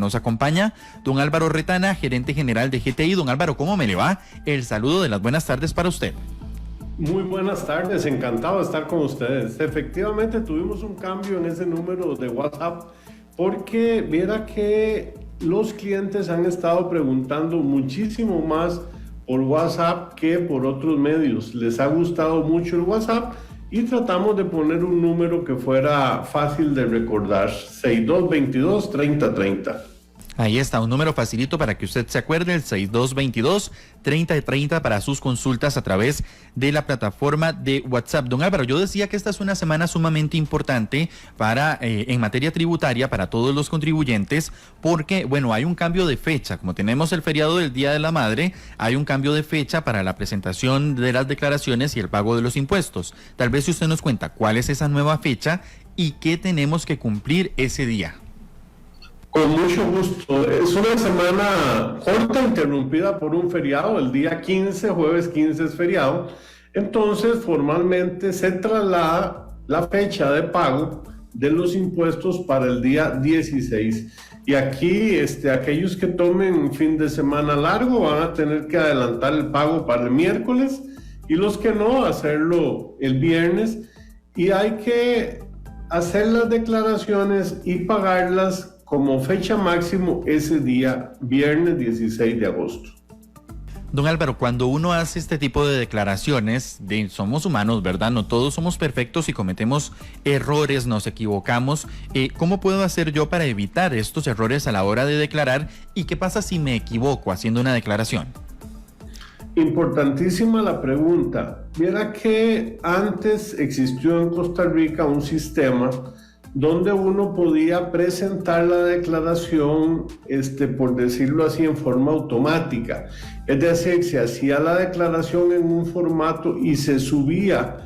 Nos acompaña don Álvaro Retana, gerente general de GTI. Don Álvaro, ¿cómo me le va? El saludo de las buenas tardes para usted. Muy buenas tardes, encantado de estar con ustedes. Efectivamente tuvimos un cambio en ese número de WhatsApp porque viera que los clientes han estado preguntando muchísimo más por WhatsApp que por otros medios. Les ha gustado mucho el WhatsApp y tratamos de poner un número que fuera fácil de recordar, 6222-3030. Ahí está, un número facilito para que usted se acuerde, el 6222-3030 para sus consultas a través de la plataforma de WhatsApp. Don Álvaro, yo decía que esta es una semana sumamente importante para en materia tributaria para todos los contribuyentes, porque, bueno, hay un cambio de fecha. Como tenemos el feriado del Día de la Madre, hay un cambio de fecha para la presentación de las declaraciones y el pago de los impuestos. Tal vez si usted nos cuenta cuál es esa nueva fecha y qué tenemos que cumplir ese día. Con mucho gusto. Es una semana corta, interrumpida por un feriado. El día 15, jueves 15 es feriado. Entonces, formalmente se traslada la fecha de pago de los impuestos para el día 16. Y aquí, aquellos que tomen un fin de semana largo van a tener que adelantar el pago para el miércoles y los que no, hacerlo el viernes. Y hay que hacer las declaraciones y pagarlas como fecha máximo ese día, viernes 16 de agosto. Don Álvaro, cuando uno hace este tipo de declaraciones, somos humanos, ¿verdad? No todos somos perfectos y cometemos errores, nos equivocamos. ¿Cómo puedo hacer yo para evitar estos errores a la hora de declarar? ¿Y qué pasa si me equivoco haciendo una declaración? Importantísima la pregunta. Viera que antes existió en Costa Rica un sistema donde uno podía presentar la declaración, por decirlo así, en forma automática. Es decir, se hacía la declaración en un formato y se subía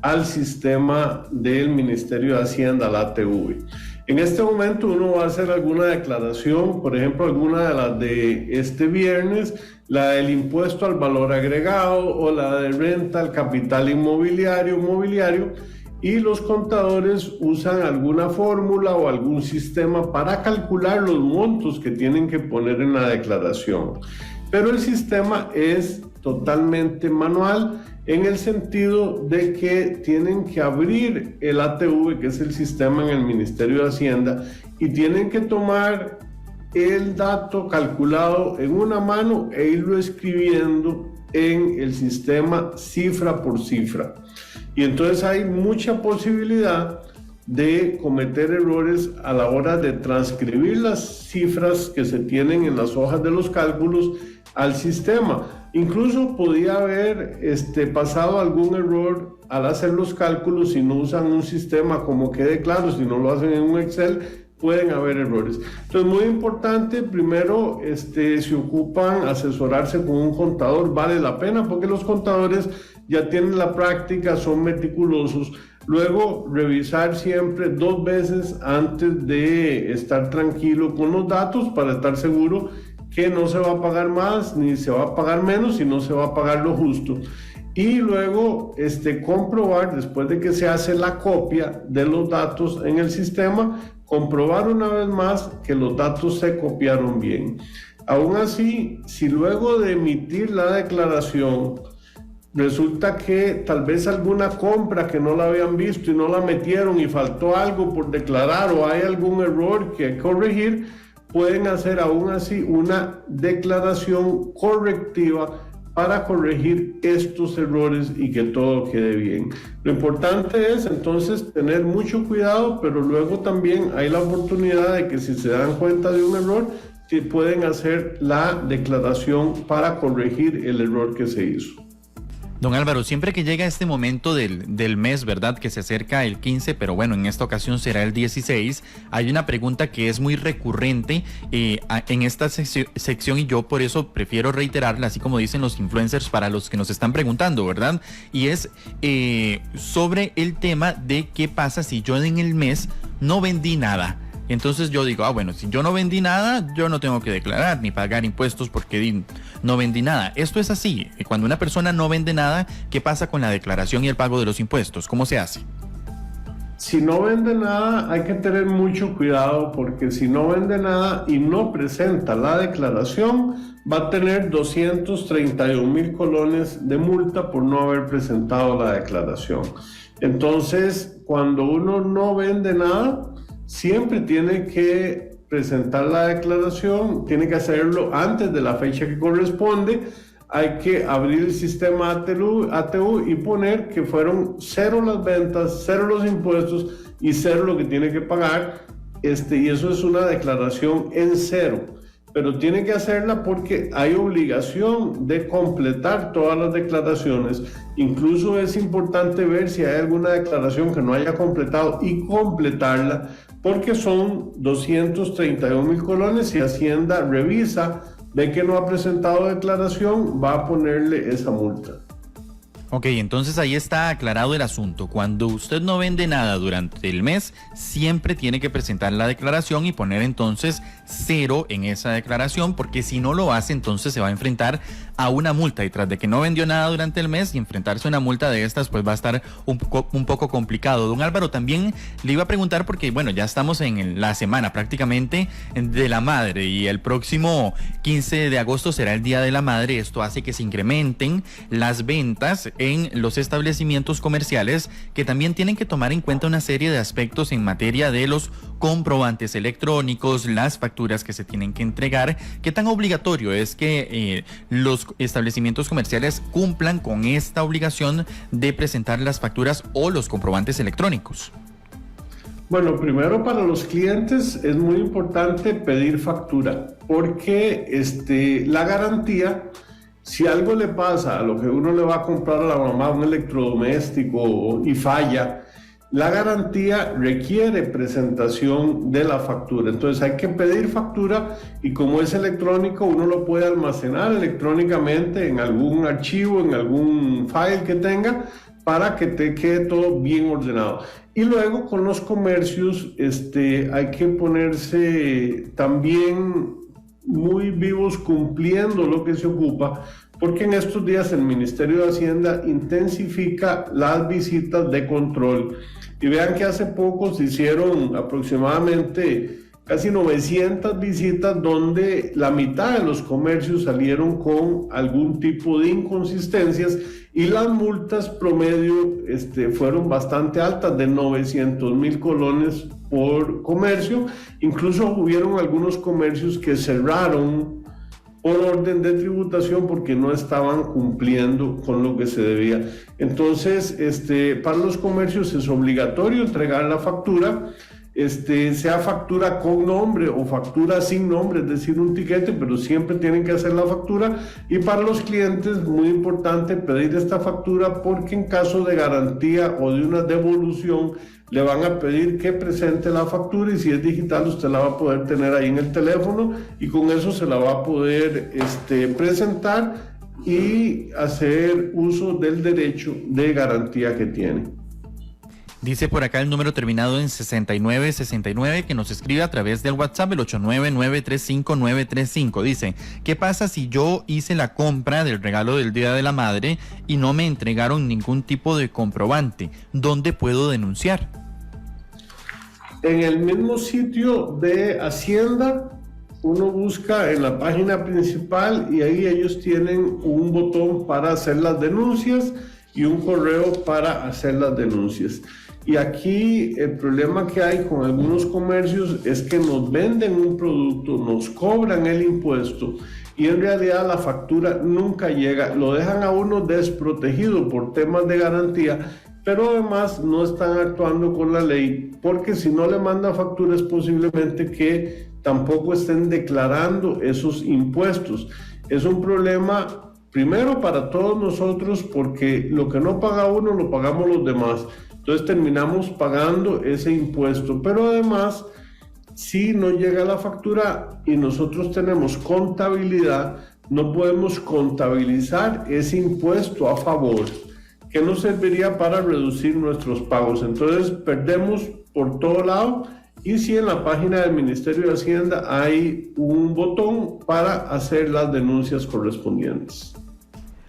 al sistema del Ministerio de Hacienda, la ATV. En este momento uno va a hacer alguna declaración, por ejemplo, alguna de las de este viernes, la del impuesto al valor agregado o la de renta al capital mobiliario, y los contadores usan alguna fórmula o algún sistema para calcular los montos que tienen que poner en la declaración. Pero el sistema es totalmente manual en el sentido de que tienen que abrir el ATV, que es el sistema en el Ministerio de Hacienda, y tienen que tomar el dato calculado en una mano e irlo escribiendo en el sistema cifra por cifra. Y entonces hay mucha posibilidad de cometer errores a la hora de transcribir las cifras que se tienen en las hojas de los cálculos al sistema. Incluso podía haber pasado algún error al hacer los cálculos si no usan un sistema, como quede claro, si no lo hacen en un Excel, pueden haber errores. Entonces, muy importante, primero, si ocupan asesorarse con un contador, vale la pena, porque los contadores ya tienen la práctica, son meticulosos. Luego, revisar siempre 2 veces antes de estar tranquilo con los datos para estar seguro que no se va a pagar más ni se va a pagar menos, sino se va a pagar lo justo. Y luego comprobar, después de que se hace la copia de los datos en el sistema, comprobar una vez más que los datos se copiaron bien. Aún así, si luego de emitir la declaración resulta que tal vez alguna compra que no la habían visto y no la metieron y faltó algo por declarar o hay algún error que corregir, pueden hacer aún así una declaración correctiva para corregir estos errores y que todo quede bien. Lo importante es entonces tener mucho cuidado, pero luego también hay la oportunidad de que si se dan cuenta de un error, pueden hacer la declaración para corregir el error que se hizo. Don Álvaro, siempre que llega este momento del mes, ¿verdad? Que se acerca el 15, pero bueno, en esta ocasión será el 16, hay una pregunta que es muy recurrente en esta sección y yo por eso prefiero reiterarla, así como dicen los influencers para los que nos están preguntando, ¿verdad? Y es sobre el tema de qué pasa si yo en el mes no vendí nada. Entonces yo digo, bueno, si yo no vendí nada, yo no tengo que declarar ni pagar impuestos porque no vendí nada. Esto es así. Cuando una persona no vende nada, ¿qué pasa con la declaración y el pago de los impuestos? ¿Cómo se hace? Si no vende nada, hay que tener mucho cuidado porque si no vende nada y no presenta la declaración, va a tener 231,000 colones de multa por no haber presentado la declaración. Entonces, cuando uno no vende nada, siempre tiene que presentar la declaración, tiene que hacerlo antes de la fecha que corresponde. Hay que abrir el sistema ATU y poner que fueron 0 las ventas, 0 los impuestos y 0 lo que tiene que pagar. Y eso es una declaración en 0. Pero tiene que hacerla porque hay obligación de completar todas las declaraciones. Incluso es importante ver si hay alguna declaración que no haya completado y completarla, porque son 231,000 colones y Hacienda revisa, ve que no ha presentado declaración, va a ponerle esa multa. Ok, entonces ahí está aclarado el asunto. Cuando usted no vende nada durante el mes, siempre tiene que presentar la declaración y poner entonces 0 en esa declaración, porque si no lo hace, entonces se va a enfrentar a una multa. Y tras de que no vendió nada durante el mes y enfrentarse a una multa de estas, pues va a estar un poco complicado. Don Álvaro, también le iba a preguntar porque, bueno, ya estamos en la semana prácticamente de la madre y el próximo 15 de agosto será el Día de la Madre. Esto hace que se incrementen las ventas en los establecimientos comerciales, que también tienen que tomar en cuenta una serie de aspectos en materia de los comprobantes electrónicos, las facturas que se tienen que entregar. ¿Qué tan obligatorio es que los establecimientos comerciales cumplan con esta obligación de presentar las facturas o los comprobantes electrónicos? Bueno, primero para los clientes es muy importante pedir factura, porque la garantía, si algo le pasa a lo que uno le va a comprar a la mamá, un electrodoméstico y falla, la garantía requiere presentación de la factura. Entonces hay que pedir factura y como es electrónico, uno lo puede almacenar electrónicamente en algún archivo, en algún file que tenga, para que te quede todo bien ordenado. Y luego con los comercios hay que ponerse también muy vivos cumpliendo lo que se ocupa, porque en estos días el Ministerio de Hacienda intensifica las visitas de control. Y vean que hace poco se hicieron aproximadamente casi 900 visitas, donde la mitad de los comercios salieron con algún tipo de inconsistencias y las multas promedio fueron bastante altas, de 900,000 colones por comercio. Incluso hubieron algunos comercios que cerraron por orden de tributación porque no estaban cumpliendo con lo que se debía. Entonces, para los comercios es obligatorio entregar la factura, sea factura con nombre o factura sin nombre, es decir, un tiquete, pero siempre tienen que hacer la factura. Y para los clientes, muy importante pedir esta factura, porque en caso de garantía o de una devolución, le van a pedir que presente la factura, y si es digital usted la va a poder tener ahí en el teléfono y con eso se la va a poder presentar y hacer uso del derecho de garantía que tiene. Dice por acá el número terminado en 6969 que nos escribe a través del WhatsApp, el 899-35935. Dice, ¿qué pasa si yo hice la compra del regalo del Día de la Madre y no me entregaron ningún tipo de comprobante? ¿Dónde puedo denunciar? En el mismo sitio de Hacienda, uno busca en la página principal y ahí ellos tienen un botón para hacer las denuncias y un correo para hacer las denuncias. Y aquí el problema que hay con algunos comercios es que nos venden un producto, nos cobran el impuesto y en realidad la factura nunca llega. Lo dejan a uno desprotegido por temas de garantía, pero además no están actuando con la ley, porque si no le manda factura es posiblemente que tampoco estén declarando esos impuestos. Es un problema primero para todos nosotros, porque lo que no paga uno lo pagamos los demás. Entonces terminamos pagando ese impuesto, pero además, si no llega la factura y nosotros tenemos contabilidad, no podemos contabilizar ese impuesto a favor, que nos serviría para reducir nuestros pagos. Entonces perdemos por todo lado. Y si en la página del Ministerio de Hacienda hay un botón para hacer las denuncias correspondientes.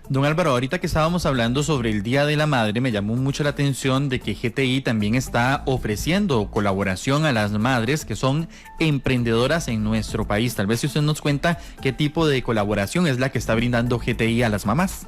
Don Álvaro, ahorita que estábamos hablando sobre el Día de la Madre, me llamó mucho la atención de que GTI también está ofreciendo colaboración a las madres que son emprendedoras en nuestro país. Tal vez si usted nos cuenta qué tipo de colaboración es la que está brindando GTI a las mamás.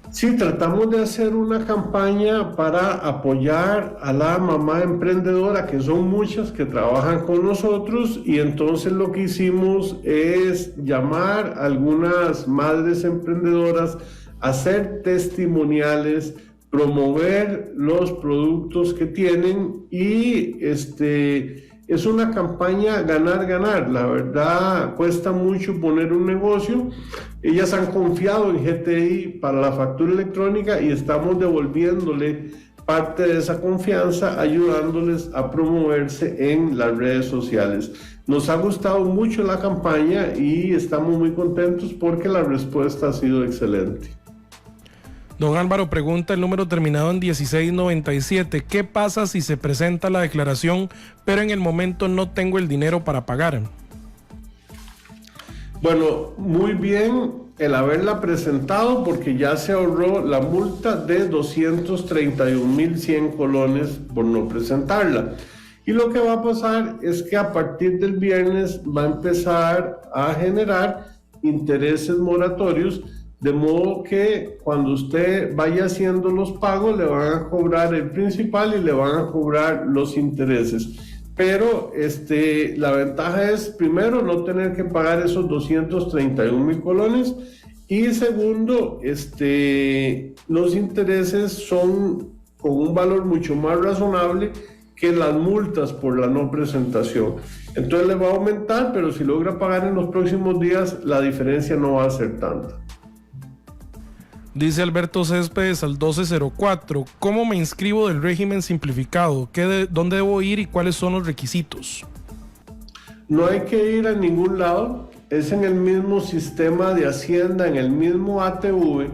Sí, tratamos de hacer una campaña para apoyar a la mamá emprendedora, que son muchas que trabajan con nosotros, y entonces lo que hicimos es llamar a algunas madres emprendedoras, hacer testimoniales, promover los productos que tienen y es una campaña ganar-ganar. La verdad, cuesta mucho poner un negocio. Ellas han confiado en GTI para la factura electrónica y estamos devolviéndole parte de esa confianza, ayudándoles a promoverse en las redes sociales. Nos ha gustado mucho la campaña y estamos muy contentos porque la respuesta ha sido excelente. Don Álvaro pregunta el número terminado en 1697. ¿Qué pasa si se presenta la declaración, pero en el momento no tengo el dinero para pagar? Bueno, muy bien el haberla presentado porque ya se ahorró la multa de 231,100 colones por no presentarla. Y lo que va a pasar es que a partir del viernes va a empezar a generar intereses moratorios, de modo que cuando usted vaya haciendo los pagos le van a cobrar el principal y le van a cobrar los intereses. Pero la ventaja es, primero, no tener que pagar esos 231,000 colones y segundo, los intereses son con un valor mucho más razonable que las multas por la no presentación. Entonces le va a aumentar, pero si logra pagar en los próximos días, la diferencia no va a ser tanta. Dice Alberto Céspedes al 1204, ¿cómo me inscribo del régimen simplificado? ¿Dónde debo ir y cuáles son los requisitos? No hay que ir a ningún lado, es en el mismo sistema de Hacienda, en el mismo ATV.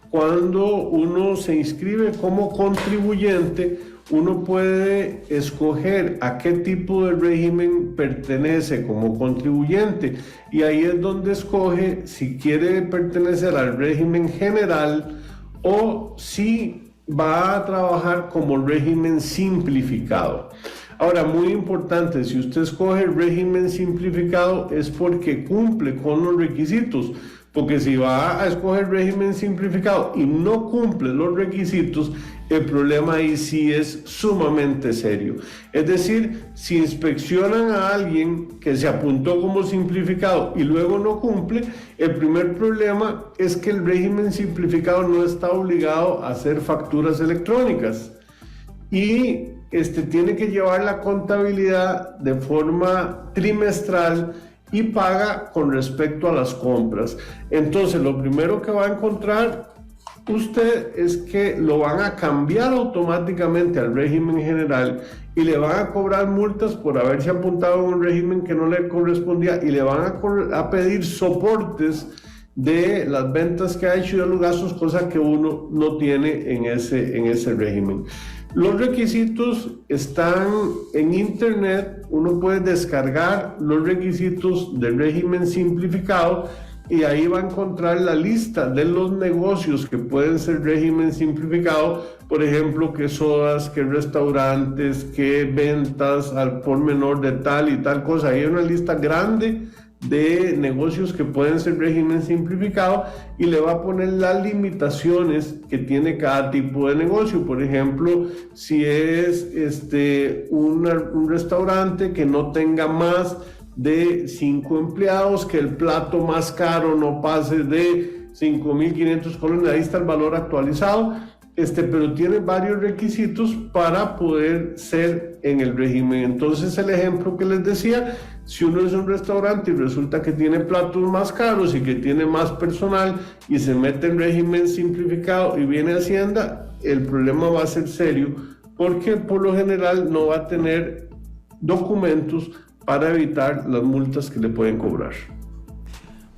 Cuando uno se inscribe como contribuyente, uno puede escoger a qué tipo de régimen pertenece como contribuyente y ahí es donde escoge si quiere pertenecer al régimen general o si va a trabajar como régimen simplificado. Ahora, muy importante, si usted escoge el régimen simplificado es porque cumple con los requisitos. Porque si va a escoger régimen simplificado y no cumple los requisitos, el problema ahí sí es sumamente serio. Es decir, si inspeccionan a alguien que se apuntó como simplificado y luego no cumple, el primer problema es que el régimen simplificado no está obligado a hacer facturas electrónicas. Y tiene que llevar la contabilidad de forma trimestral y paga con respecto a las compras. Entonces, lo primero que va a encontrar usted es que lo van a cambiar automáticamente al régimen general y le van a cobrar multas por haberse apuntado a un régimen que no le correspondía y le van a pedir soportes de las ventas que ha hecho y de los gastos, cosa que uno no tiene en ese régimen. Los requisitos están en internet, uno puede descargar los requisitos del régimen simplificado y ahí va a encontrar la lista de los negocios que pueden ser régimen simplificado, por ejemplo, que sodas, que restaurantes, que ventas al por menor de tal y tal cosa. Hay una lista grande de negocios que pueden ser régimen simplificado y le va a poner las limitaciones que tiene cada tipo de negocio. Por ejemplo, si es un restaurante que no tenga más de 5 empleados, que el plato más caro no pase de 5,500 colones, ahí está el valor actualizado, pero tiene varios requisitos para poder ser en el régimen. Entonces, el ejemplo que les decía, si uno es un restaurante y resulta que tiene platos más caros y que tiene más personal y se mete en régimen simplificado y viene a Hacienda, el problema va a ser serio porque por lo general no va a tener documentos para evitar las multas que le pueden cobrar.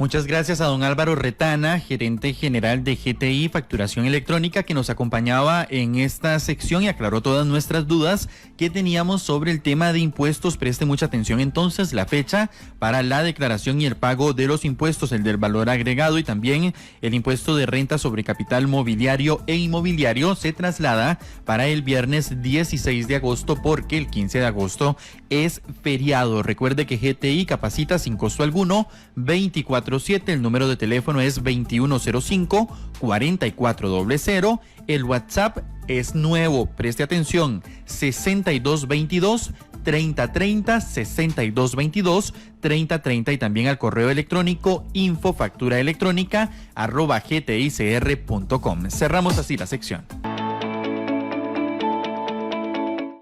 Muchas gracias a don Álvaro Retana, gerente general de GTI Facturación Electrónica, que nos acompañaba en esta sección y aclaró todas nuestras dudas que teníamos sobre el tema de impuestos. Preste mucha atención entonces, la fecha para la declaración y el pago de los impuestos, el del valor agregado y también el impuesto de renta sobre capital mobiliario e inmobiliario, se traslada para el viernes 16 de agosto porque el 15 de agosto es feriado. Recuerde que GTI capacita sin costo alguno 24/7. El número de teléfono es 2105-4400. El WhatsApp es nuevo, preste atención, 6222-3030, 6222-3030 y también al correo electrónico infofacturaelectrónica@gticr.com. Cerramos así la sección.